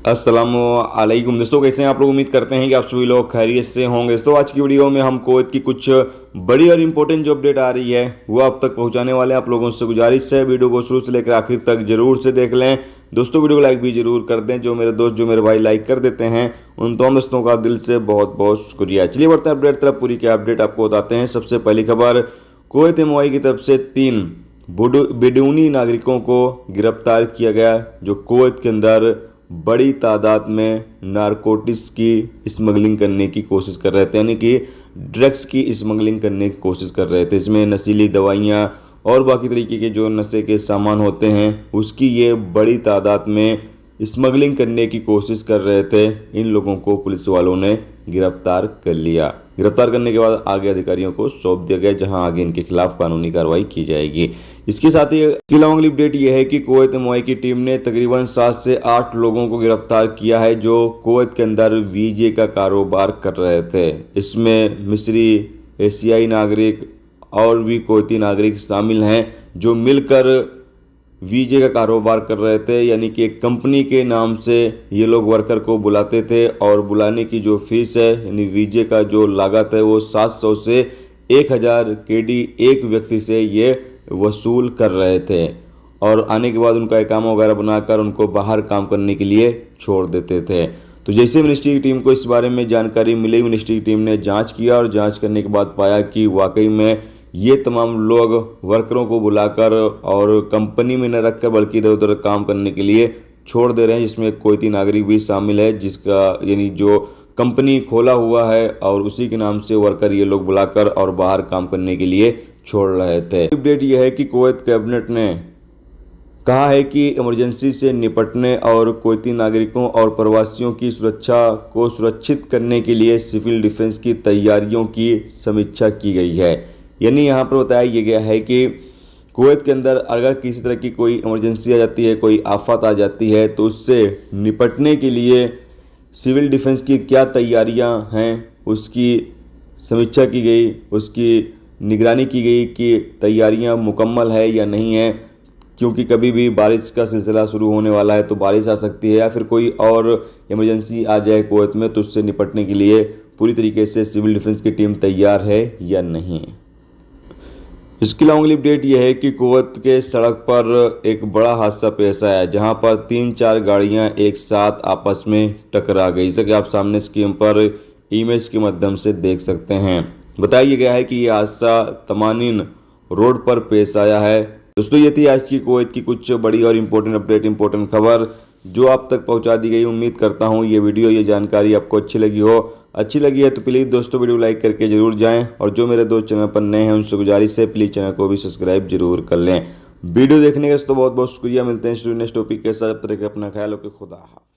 अस्सलामुअलैकुम दोस्तों, कैसे हैं आप लोग। उम्मीद करते हैं कि आप सभी लोग खैरियत से होंगे। दोस्तों आज की वीडियो में हम कुवैत की कुछ बड़ी और इम्पोर्टेंट जो अपडेट आ रही है वो आप तक पहुंचाने वाले हैं। आप लोगों से गुजारिश है वीडियो को शुरू से लेकर आखिर तक जरूर से देख लें। दोस्तों वीडियो को लाइक भी जरूर कर दें। जो मेरे दोस्त जो मेरे भाई लाइक कर देते हैं उन तमाम दोस्तों का दिल से बहुत बहुत शुक्रिया। चलिए बढ़ते हैं अपडेट तरफ। पूरी क्या अपडेट आपको बताते हैं। सबसे पहली खबर, कुवैत MOI की तरफ से 3 बेडूनी नागरिकों को गिरफ्तार किया गया जो कुवैत के अंदर बड़ी तादाद में नारकोटिक्स की स्मगलिंग करने की कोशिश कर रहे थे, यानी कि ड्रग्स की स्मगलिंग करने की कोशिश कर रहे थे। इसमें नशीली दवाइयाँ और बाकी तरीके के जो नशे के सामान होते हैं उसकी ये बड़ी तादाद में स्मगलिंग करने की कोशिश कर रहे थे। इन लोगों को पुलिस वालों ने गिरफ्तार कर लिया। गिरफ्तार करने के बाद आगे अधिकारियों को सौंप दिया गया, जहां आगे इनके खिलाफ कानूनी कार्रवाई की जाएगी। इसके साथ ही अगली अपडेट यह है कि कुवैत MOI की टीम ने तकरीबन 7 से 8 लोगों को गिरफ्तार किया है जो कुवैत के अंदर वीजे का कारोबार कर रहे थे। इसमें मिस्री, एशियाई नागरिक और भी कुवैती नागरिक शामिल हैं जो मिलकर वीजे का कारोबार कर रहे थे। यानी कि एक कंपनी के नाम से ये लोग वर्कर को बुलाते थे और बुलाने की जो फीस है यानी वीजे का जो लागत है वो 700 से 1000 KD एक व्यक्ति से ये वसूल कर रहे थे और आने के बाद उनका इकामा वगैरह बनाकर उनको बाहर काम करने के लिए छोड़ देते थे। तो जैसे मिनिस्ट्री की टीम को इस बारे में जानकारी मिली, मिनिस्ट्री की टीम ने जांच किया और जांच करने के बाद पाया कि वाकई में ये तमाम लोग वर्करों को बुलाकर और कंपनी में न रखकर बल्कि इधर उधर काम करने के लिए छोड़ दे रहे हैं, जिसमें एक कुवैती नागरिक भी शामिल है जिसका यानी जो कंपनी खोला हुआ है और उसी के नाम से वर्कर ये लोग बुलाकर और बाहर काम करने के लिए छोड़ रहे थे। अपडेट यह है कि कुवैत कैबिनेट ने कहा है कि इमरजेंसी से निपटने और कुवैती नागरिकों और प्रवासियों की सुरक्षा को सुरक्षित करने के लिए सिविल डिफेंस की तैयारियों की समीक्षा की गई है। यानी यहाँ पर बताया गया है कि कुवैत के अंदर अगर किसी तरह की कोई इमरजेंसी आ जाती है, कोई आफत आ जाती है, तो उससे निपटने के लिए सिविल डिफेंस की क्या तैयारियां हैं उसकी समीक्षा की गई, उसकी निगरानी की गई कि तैयारियां मुकम्मल है या नहीं है। क्योंकि कभी भी बारिश का सिलसिला शुरू होने वाला है तो बारिश आ सकती है या फिर कोई और इमरजेंसी आ जाए कुवैत में, तो उससे निपटने के लिए पूरी तरीके से सिविल डिफेंस की टीम तैयार है या नहीं। इसके अलावा अगली अपडेट यह है कि कुवैत के सड़क पर एक बड़ा हादसा पेश आया जहां पर 3-4 गाड़ियां एक साथ आपस में टकरा गई। जैसा कि आप सामने स्क्रीन पर इमेज के माध्यम से देख सकते हैं। बताया गया है कि यह हादसा तमानीन रोड पर पेश आया है। दोस्तों ये थी आज की कुवैत की कुछ बड़ी और इम्पोर्टेंट अपडेट, इम्पोर्टेंट खबर जो आप तक पहुंचा दी गई। उम्मीद करता हूं ये वीडियो, ये जानकारी आपको अच्छी लगी हो। अच्छी लगी है तो प्लीज़ दोस्तों वीडियो लाइक करके जरूर जाएं और जो मेरे दोस्त चैनल पर नए हैं उनसे गुजारिश है प्लीज़ चैनल को भी सब्सक्राइब जरूर कर लें। वीडियो देखने का तो बहुत बहुत शुक्रिया। मिलते हैं नेक्स्ट टॉपिक के साथ। तब तक अपना ख्याल रखें। खुदा हाफ़िज़।